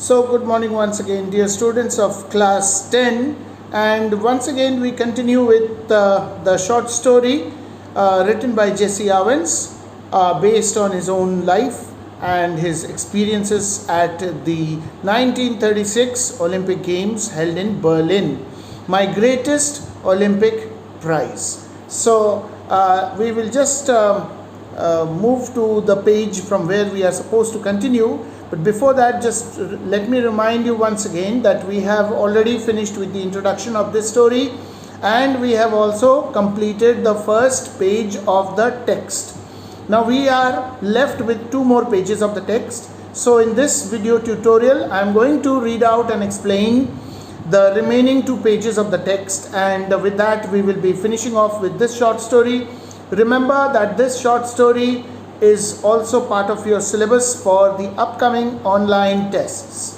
So good morning once again, dear students of class 10, and once again we continue with the short story written by 𝙎𝙬𝙖𝙗 based on his own life and his experiences at the 1936 Olympic Games held in Berlin, my greatest Olympic prize. So we will just move to the page from where we are supposed to continue. But before that, just let me remind you once again that we have already finished with the introduction of this story, and we have also completed the first page of the text. Now we are left with two more pages of the text. So in this video tutorial, I am going to read out and explain the remaining two pages of the text, and with that we will be finishing off with this short story. Remember that this short story is also part of your syllabus for the upcoming online tests.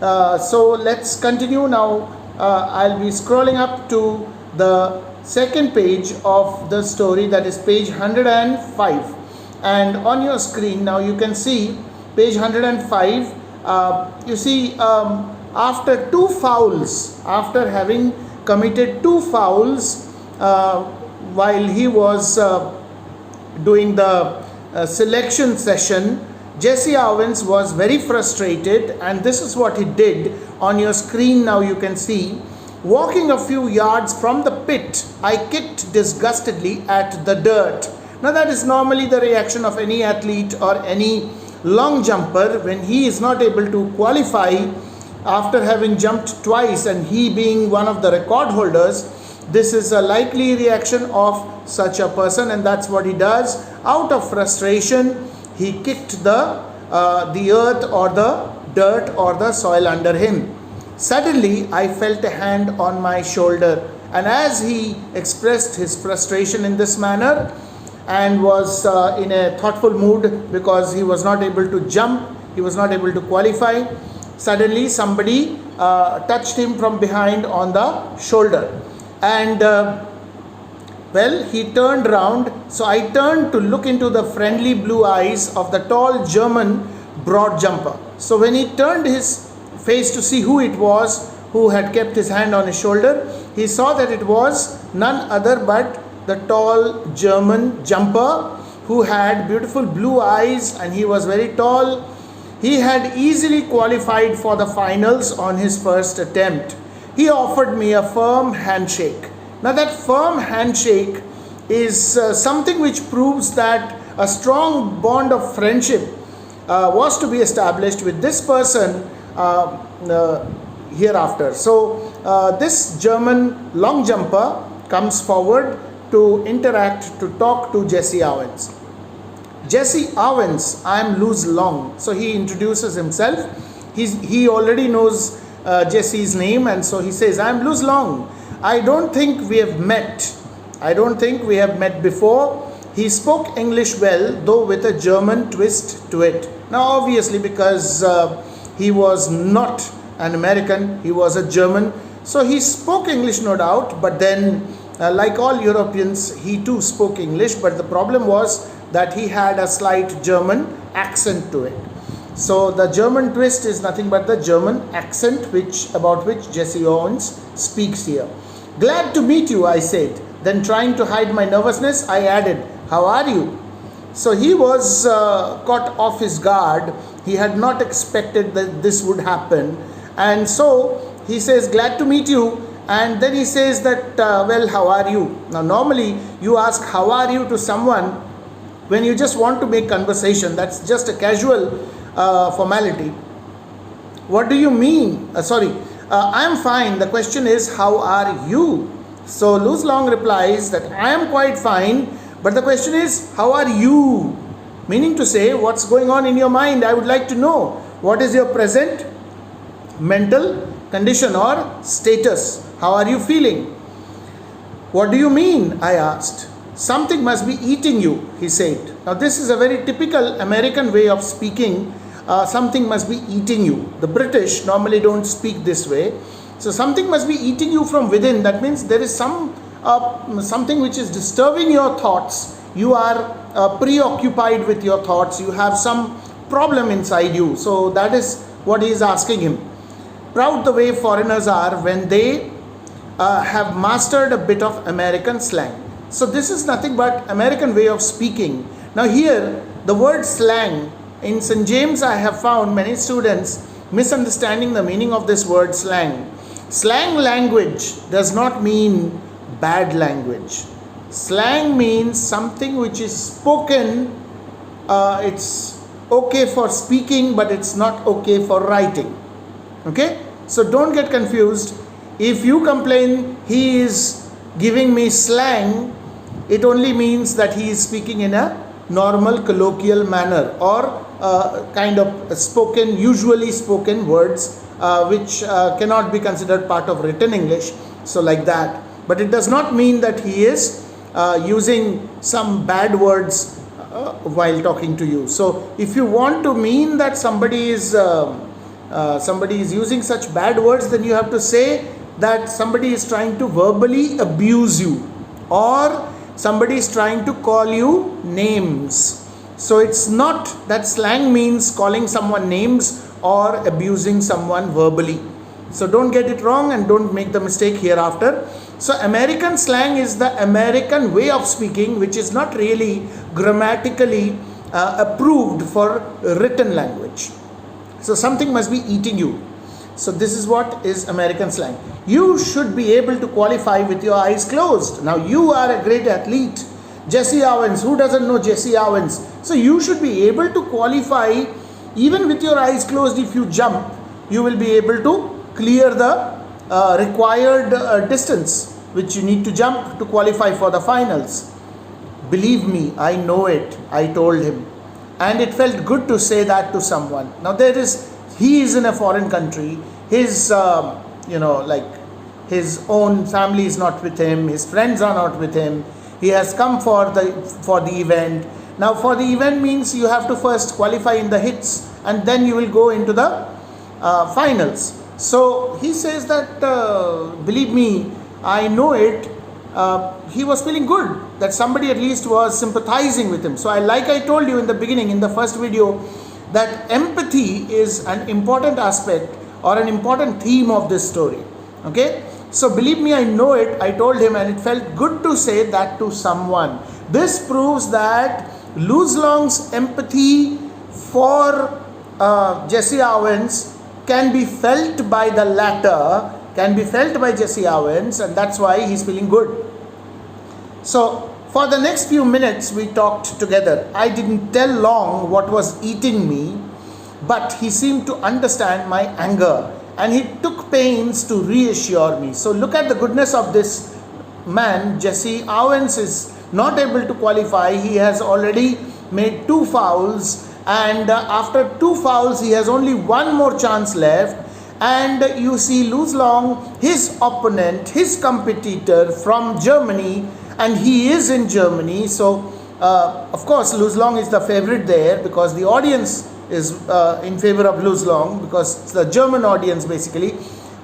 So let's continue now. I'll be scrolling up to the second page of the story, that is page 105, and on your screen now you can see page 105. You see, after two fouls, after having committed two fouls while he was doing the selection session, 𝙎𝙬𝙖𝙗 was very frustrated, and this is what he did. On your screen now you can see, walking a few yards from the pit, I kicked disgustedly at the dirt. Now that is normally the reaction of any athlete or any long jumper when he is not able to qualify after having jumped twice, and he being one of the record holders. This is a likely reaction of such a person, and that's what he does. Out of frustration, he kicked the earth or the dirt or the soil under him. Suddenly, I felt a hand on my shoulder, and as he expressed his frustration in this manner and was in a thoughtful mood because he was not able to jump, he was not able to qualify, suddenly somebody touched him from behind on the shoulder. And well, he turned round. So I turned to look into the friendly blue eyes of the tall German broad jumper. So when he turned his face to see who it was who had kept his hand on his shoulder, he saw that it was none other but the tall German jumper, who had beautiful blue eyes and he was very tall. He had easily qualified for the finals on his first attempt. He offered me a firm handshake. Now that firm handshake is something which proves that a strong bond of friendship was to be established with this person hereafter. So this German long jumper comes forward to interact, to talk to 𝙎𝙬𝙖𝙗. 𝙎𝙬𝙖𝙗, I am Luz Long. So he introduces himself. He already knows Jesse's name, and so he says, I am Luz Long. I don't think we have met. I don't think we have met before. He spoke English well, though with a German twist to it. Now obviously, because he was not an American, he was a German, so he spoke English no doubt, but then like all Europeans, he too spoke English, but the problem was that he had a slight German accent to it. So the German twist is nothing but the German accent about which 𝙎𝙬𝙖𝙗 speaks here. Glad to meet you, I said. Then, trying to hide my nervousness, I added, how are you? So he was caught off his guard. He had not expected that this would happen, and so he says, glad to meet you. And then he says that, well, how are you? Now normally you ask how are you to someone when you just want to make conversation. That's just a casual formality. What do you mean? I am fine. The question is, how are you? So Luz Long replies that I am quite fine, but the question is, how are you? Meaning to say, what's going on in your mind? I would like to know. What is your present mental condition or status? How are you feeling? What do you mean? I asked. Something must be eating you, he said. Now this is a very typical American way of speaking. Something must be eating you. The British normally don't speak this way. So something must be eating you from within. That means there is something which is disturbing your thoughts. You are preoccupied with your thoughts. You have some problem inside you. So that is what he is asking him. Proud the way foreigners are when they have mastered a bit of American slang. So this is nothing but American way of speaking. Now here, the word slang, in St. James I have found many students misunderstanding the meaning of this word slang. Slang language does not mean bad language. Slang means something which is spoken. It's okay for speaking, but it's not okay for writing. Okay? So don't get confused. If you complain he is giving me slang, it only means that he is speaking in a normal colloquial manner, or kind of spoken, usually spoken words which cannot be considered part of written English. So like that. But it does not mean that he is using some bad words while talking to you. So if you want to mean that somebody is using such bad words, then you have to say that somebody is trying to verbally abuse you, or somebody is trying to call you names. So it's not that slang means calling someone names or abusing someone verbally. So don't get it wrong and don't make the mistake hereafter. So American slang is the American way of speaking, which is not really grammatically approved for written language. So something must be eating you. So this is what is American slang. You should be able to qualify with your eyes closed. Now you are a great athlete, 𝙎𝙬𝙋𝙗. Who doesn't know 𝙎𝙬𝙋𝙗? So you should be able to qualify even with your eyes closed. If you jump, you will be able to clear the required distance which you need to jump to qualify for the finals. Believe me, I know it, I told him. And it felt good to say that to someone. Now he is in a foreign country. His his own family is not with him, his friends are not with him. He has come for the event. Now for the event means you have to first qualify in the hits, and then you will go into the finals. So he says that believe me, I know it. He was feeling good that somebody at least was sympathizing with him. So I told you in the beginning, in the first video, that empathy is an important aspect or an important theme of this story. Okay? So believe me, I know it. I told him, and it felt good to say that to someone. This proves that Louis-Long's empathy for 𝙎𝙬𝙋𝙗 can be felt by the latter, can be felt by 𝙎𝙬𝙋𝙗, and that's why he's feeling good. So for the next few minutes we talked together. I didn't tell Long what was eating me, but he seemed to understand my anger, and he took pains to reassure me. So look at the goodness of this man. 𝙎𝙬𝙋𝙗 is not able to qualify. He has already made 2 fouls, and after 2 fouls he has only one more chance left. And you see Louis-Long, his opponent, his competitor from Germany, and he is in Germany. So of course Louis-Long is the favorite there, because the audience is in favor of Louis-Long, because it's the German audience basically.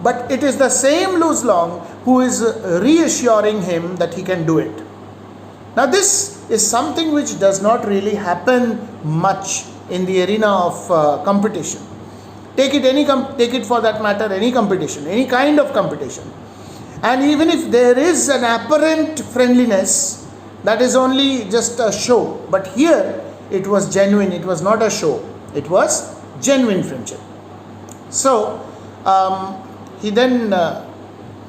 But it is the same Louis-Long who is reassuring him that he can do it. Now this is something which does not really happen much in the arena of competition. Take it for that matter, any competition, any kind of competition. And even if there is an apparent friendliness, that is only just a show. But here it was genuine, it was not a show. It was genuine friendship. So he then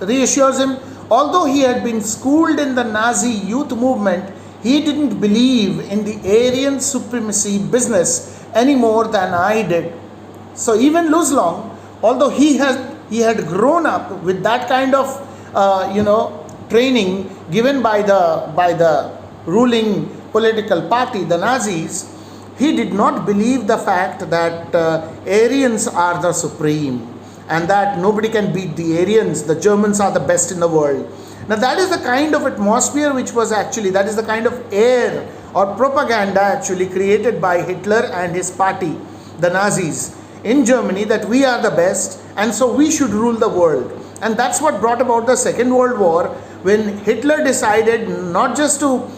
reassures him. Although he had been schooled in the Nazi youth movement, he didn't believe in the Aryan supremacy business any more than I did. So even Louis-Long, although he had grown up with that kind of training given by the ruling political party, the Nazis, he did not believe the fact that Aryans are the supreme, and that nobody can beat the Aryans. The Germans are the best in the world. Now that is the kind of atmosphere which was actually, that is the kind of air or propaganda actually created by Hitler and his party, the Nazis, in Germany, that we are the best and so we should rule the world. And that's what brought about the Second World War, when Hitler decided not just to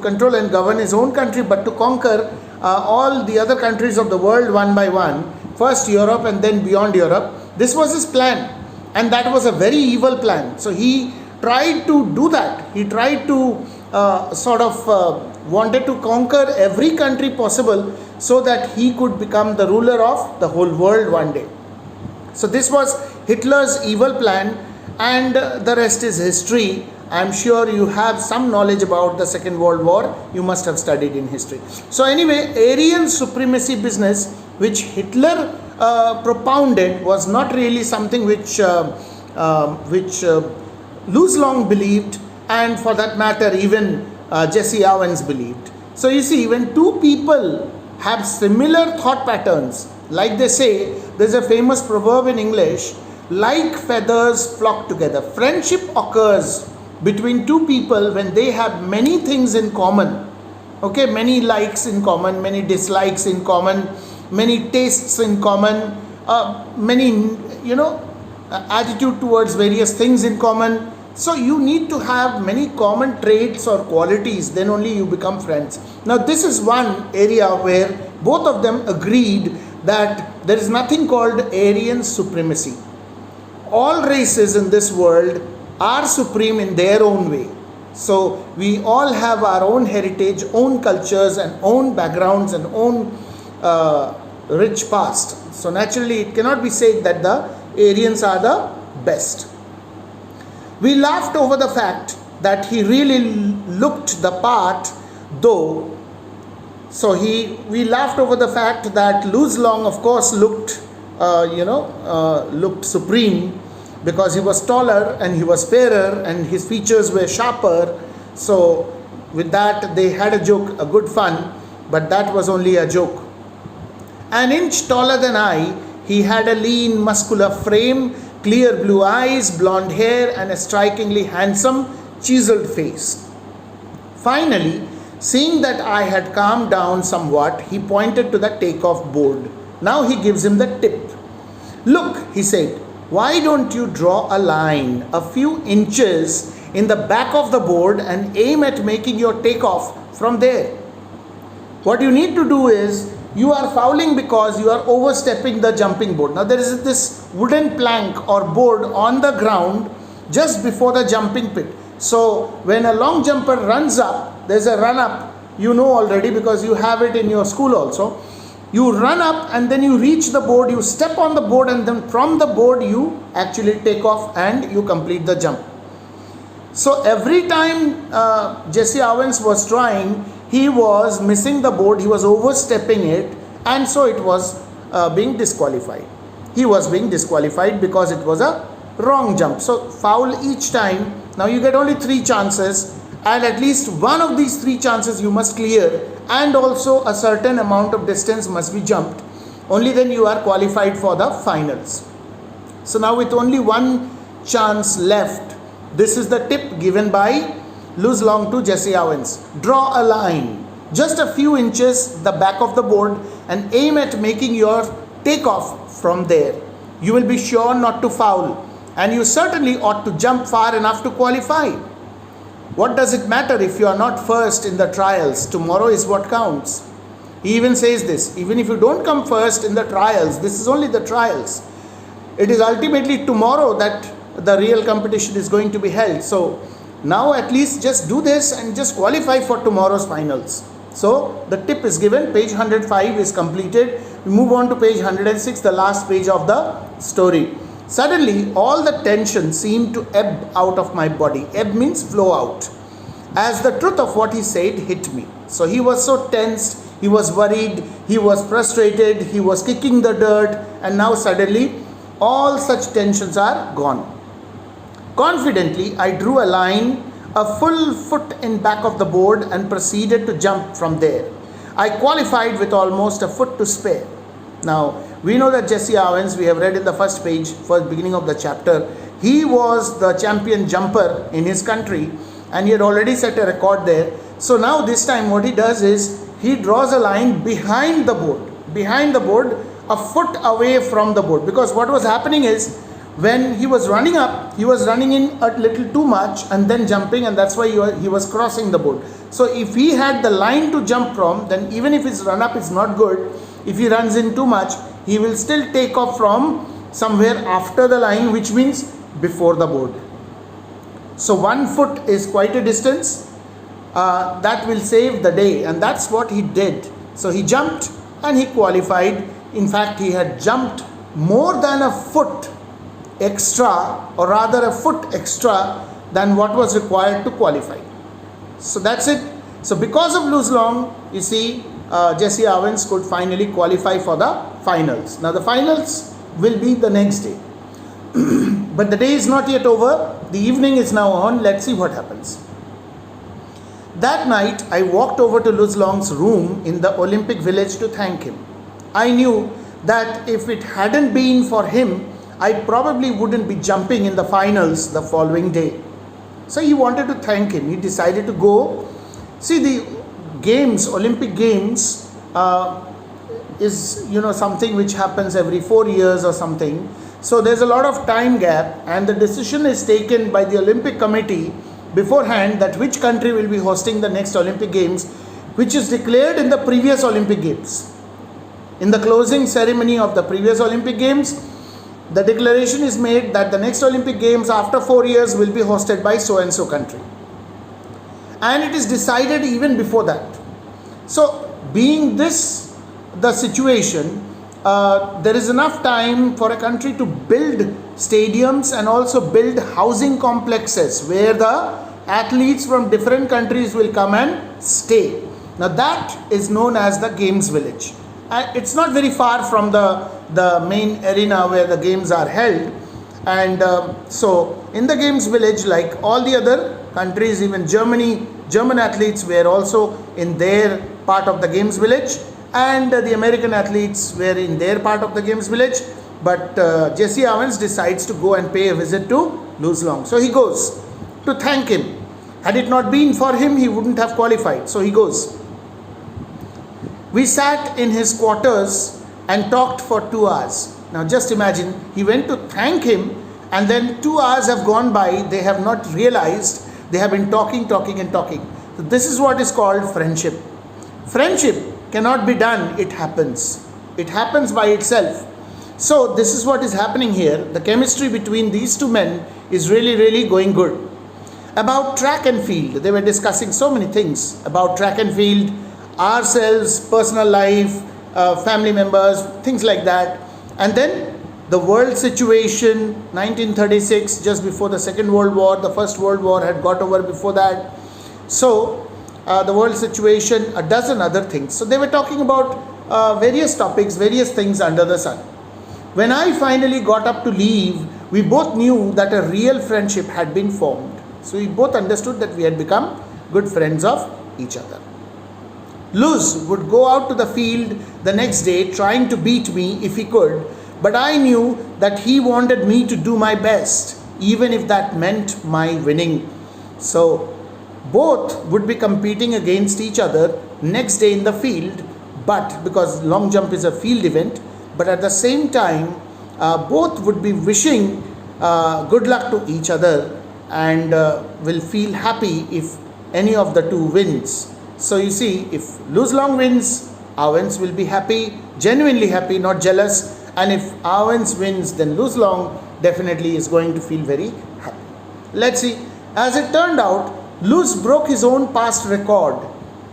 control and govern his own country, but to conquer all the other countries of the world one by one, first Europe and then beyond Europe. This was his plan, and that was a very evil plan. So he tried to do that. He tried to wanted to conquer every country possible so that he could become the ruler of the whole world one day. So this was Hitler's evil plan, and the rest is history. I'm sure you have some knowledge about the Second World War. You must have studied in history. So anyway, Aryan supremacy business, which Hitler propounded, was not really something which Louis Long believed, and for that matter even 𝙎𝙬𝙋 believed. So you see, when two people have similar thought patterns, like they say, there's a famous proverb in English, like feathers flock together. Friendship occurs between two people when they have many things in common. Okay, many likes in common, many dislikes in common, many tastes in common, many attitude towards various things in common. So you need to have many common traits or qualities, then only you become friends. Now this is one area where both of them agreed that there is nothing called Aryan supremacy. All races in this world are supreme in their own way. So we all have our own heritage, own cultures and own backgrounds and own rich past. So naturally it cannot be said that the Aryans are the best. We laughed over the fact that he really looked the part, though. So we laughed over the fact that Louis Long, of course, looked supreme, because he was taller and he was fairer and his features were sharper. So with that they had a joke, a good fun, but that was only a joke. An inch taller than I, he had a lean muscular frame, clear blue eyes, blonde hair and a strikingly handsome chiseled face. Finally, seeing that I had calmed down somewhat, he pointed to the takeoff board. Now he gives him the tip. Look, he said, why don't you draw a line a few inches in the back of the board and aim at making your takeoff from there? What you need to do is, you are fouling because you are overstepping the jumping board. Now there is this wooden plank or board on the ground just before the jumping pit. So when a long jumper runs up, there's a run up, you know already because you have it in your school also. You run up and then you reach the board, you step on the board, and then from the board you actually take off and you complete the jump. So every time 𝙎𝙬𝙋 was trying, he was missing the board, he was overstepping it, and so it was being disqualified. He was being disqualified because it was a wrong jump. So foul each time. Now you get only 3 chances, and at least one of these 3 chances you must clear, and also a certain amount of distance must be jumped. Only then you are qualified for the finals. So now with only 1 chance left, this is the tip given by Louis Long to 𝙎𝙬𝙋. Draw a line just a few inches the back of the board and aim at making your takeoff from there. You will be sure not to foul, and you certainly ought to jump far enough to qualify. What does it matter if you are not first in the trials? Tomorrow is what counts. He even says this, even if you don't come first in the trials, this is only the trials. It is ultimately tomorrow that the real competition is going to be held. So now at least just do this and just qualify for tomorrow's finals. So the tip is given. Page 105 is completed. We move on to page 106, the last page of the story. Suddenly all the tension seemed to ebb out of my body. Ebb means flow out, as the truth of what he said hit me. So he was so tensed, he was worried, he was frustrated, he was kicking the dirt, and now suddenly all such tensions are gone. Confidently, I drew a line a full foot in back of the board and proceeded to jump from there. I qualified with almost a foot to spare. Now, we know that 𝙎𝙬𝙋, we have read in the first page, first beginning of the chapter, he was the champion jumper in his country and he had already set a record there. So now this time what he does is, he draws a line behind the board, a foot away from the board. Because what was happening is, when he was running up, he was running in a little too much and then jumping, and that's why he was crossing the board. So if he had the line to jump from, then even if his run up is not good, if he runs in too much, he will still take off from somewhere after the line, which means before the board. So 1 foot is quite a distance. That will save the day, and that's what he did. So he jumped and he qualified. In fact, he had jumped more than a foot extra, or rather a foot extra than what was required to qualify. So that's it. So because of 𝙏𝙀𝙓𝙏, you see, 𝙎𝙬𝙗 could finally qualify for the finals. Now the finals will be the next day. But the day is not yet over. The evening is now on. Let's see what happens. That night, I walked over to 𝙏𝙀𝙓𝙏's room in the Olympic village to thank him. I knew that if it hadn't been for him, I probably wouldn't be jumping in the finals the following day. So he wanted to thank him. He decided to go. See, the games, Olympic Games, is something which happens every 4 years or something. So there's a lot of time gap, and the decision is taken by the Olympic Committee beforehand that which country will be hosting the next Olympic Games, which is declared in the previous Olympic Games. In the closing ceremony of the previous Olympic Games, the declaration is made that the next Olympic Games after 4 years will be hosted by so and so country. And it is decided even before that. So being this the situation, there is enough time for a country to build stadiums and also build housing complexes where the athletes from different countries will come and stay. Now that is known as the Games Village. It's not very far from the main arena where the games are held. And so in the Games Village, like all the other countries, even German athletes were also in their part of the Games Village, and the American athletes were in their part of the Games Village. But 𝙎𝙬𝙗 decides to go and pay a visit to 𝙏𝙀𝙓𝙏. So he goes to thank him. Had it not been for him, he wouldn't have qualified. So he goes. We sat in his quarters and talked for 2 hours. Now just imagine, he went to thank him, and then 2 hours have gone by. They have not realized. They have been talking. So this is what is called friendship. Friendship cannot be done. It happens. It happens by itself. So this is what is happening here. The chemistry between these two men is really going good. About track and field, they were discussing so many things about track and field, ourselves, personal life, family members, things like that. And then the world situation, 1936, just before the Second World War. The First World War had got over before that. So the world situation, a dozen other things. So they were talking about various topics, various things under the sun. When I finally got up to leave, we both knew that a real friendship had been formed. So we both understood that we had become good friends of each other. 𝙏𝙀𝙓 would go out to the field the next day trying to beat me if he could, but I knew that he wanted me to do my best, even if that meant my winning. So both would be competing against each other next day in the field, but because long jump is a field event, but at the same time both would be wishing good luck to each other, and will feel happy if any of the two wins. So you see, if 𝙏𝙀𝙓𝙏 wins, 𝙬𝙗 will be happy, genuinely happy, not jealous. And if 𝙬𝙗 wins, then 𝙏𝙀𝙓 definitely is going to feel very happy. Let's see. As it turned out, 𝙏𝙀𝙓 broke his own past record.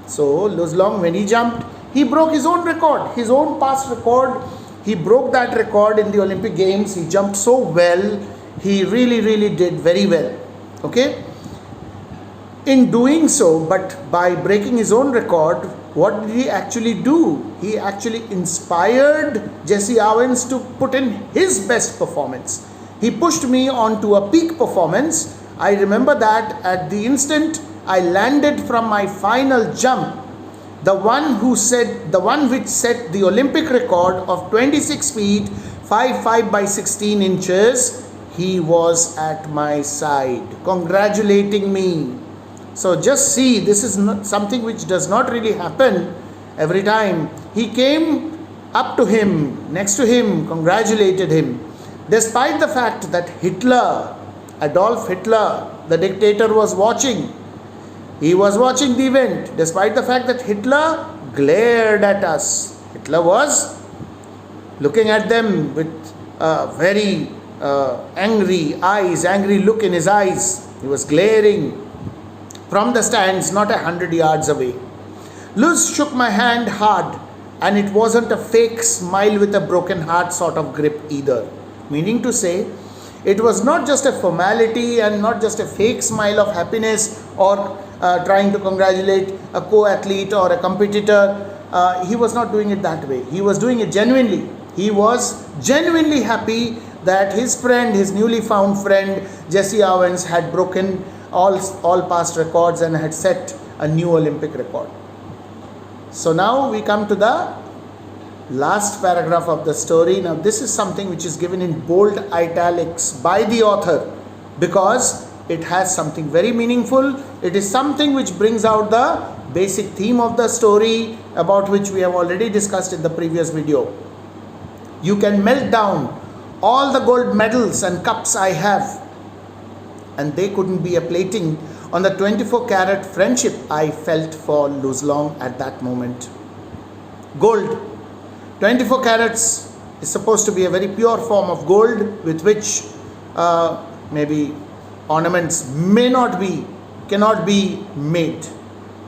So 𝙏𝙀𝙓, when he jumped, he broke his own record, his own past record. He broke that record in the Olympic Games. He jumped so well. He really did very well. Okay. In doing so, but by breaking his own record, what did he actually do? He actually inspired 𝙎𝙬𝙗 to put in his best performance. He pushed me on to a peak performance. I remember that at the instant I landed from my final jump, the one which set the Olympic record of 26 feet 5 by 16 inches, he was at my side, congratulating me. So just see, this is not something which does not really happen every time. He came up to him, next to him, congratulated him. Despite the fact that Adolf Hitler, the dictator, was watching. He was watching the event. Despite the fact that Hitler glared at us. Hitler was looking at them with very angry look in his eyes. He was glaring from the stands not 100 yards away. Luz shook my hand hard, and it wasn't a fake smile with a broken heart sort of grip either. Meaning to say, it was not just a formality and not just a fake smile of happiness or trying to congratulate a co-athlete or a competitor. He was not doing it that way. He was doing it genuinely. He was genuinely happy that his friend, his newly found friend, 𝙎𝙬𝙋𝙬 had broken all past records and had set a new Olympic record. So now we come to the last paragraph of the story. Now this is something which is given in bold italics by the author because it has something very meaningful. It is something which brings out the basic theme of the story about which we have already discussed in the previous video. You can melt down all the gold medals and cups I have, and they couldn't be a plating on the 24-carat friendship I felt for Luzlong at that moment. Gold, 24 carats is supposed to be a very pure form of gold with which maybe ornaments cannot be made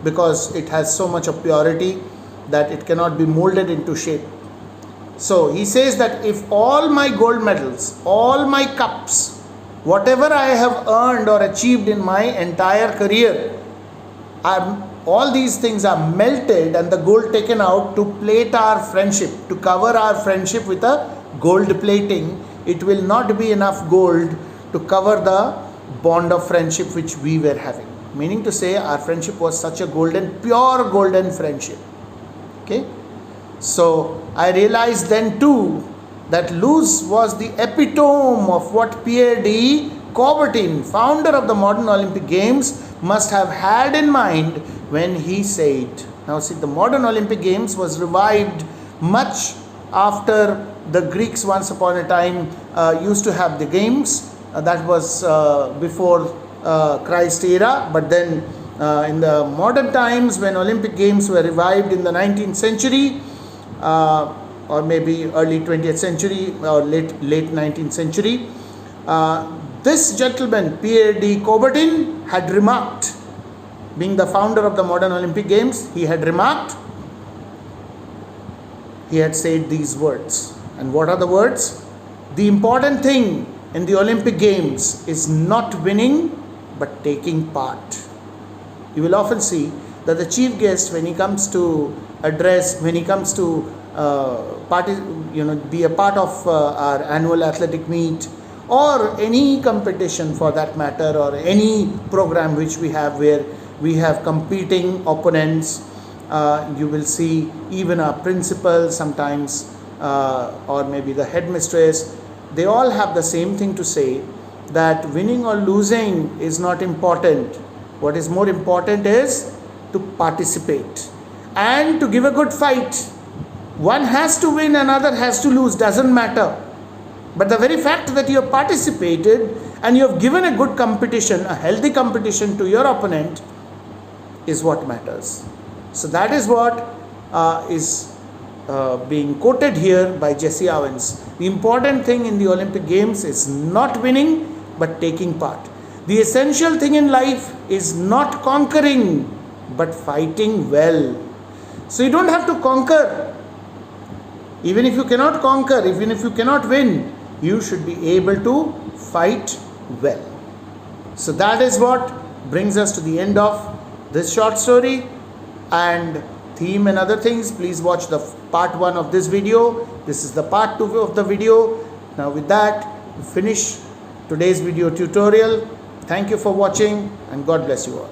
because it has so much of purity that it cannot be molded into shape. So he says that if all my gold medals, all my cups, whatever I have earned or achieved in my entire career, all these things are melted and the gold taken out to plate our friendship, to cover our friendship with a gold plating, it will not be enough gold to cover the bond of friendship which we were having. Meaning to say, our friendship was such a pure golden friendship. Okay? So I realized then too that Luz was the epitome of what 𝙎𝙬𝙋𝙬𝙖, founder of the modern Olympic Games, must have had in mind when he said. Now see, the modern Olympic Games was revived much after the Greeks once upon a time used to have the games. That was before Christ era, but then in the modern times when Olympic Games were revived in the 19th century, or maybe early 20th century or late 19th century, this gentleman 𝙎𝙬𝙋𝙬𝙖 had remarked, being the founder of the modern Olympic Games, he had said these words. And what are the words? The important thing in the Olympic Games is not winning but taking part. You will often see that the chief guest, when he comes to address, when he comes to be a part of our annual athletic meet or any competition for that matter, or any program which we have where we have competing opponents, you will see even our principal sometimes or maybe the headmistress, they all have the same thing to say, that winning or losing is not important. What is more important is to participate and to give a good fight. One has to win, another has to lose, doesn't matter. But the very fact that you have participated and you have given a good competition, a healthy competition to your opponent, is what matters. So that is what is being quoted here by 𝙎𝙬𝙋𝙬𝙖. The important thing in the Olympic Games is not winning but taking part. The essential thing in life is not conquering but fighting well. So you don't have to conquer. Even if you cannot conquer, even if you cannot win, you should be able to fight well. So that is what brings us to the end of this short story. And theme and other things, please watch the part 1 of this video. This is the part 2 of the video. Now with that, we finish today's video tutorial. Thank you for watching and God bless you all.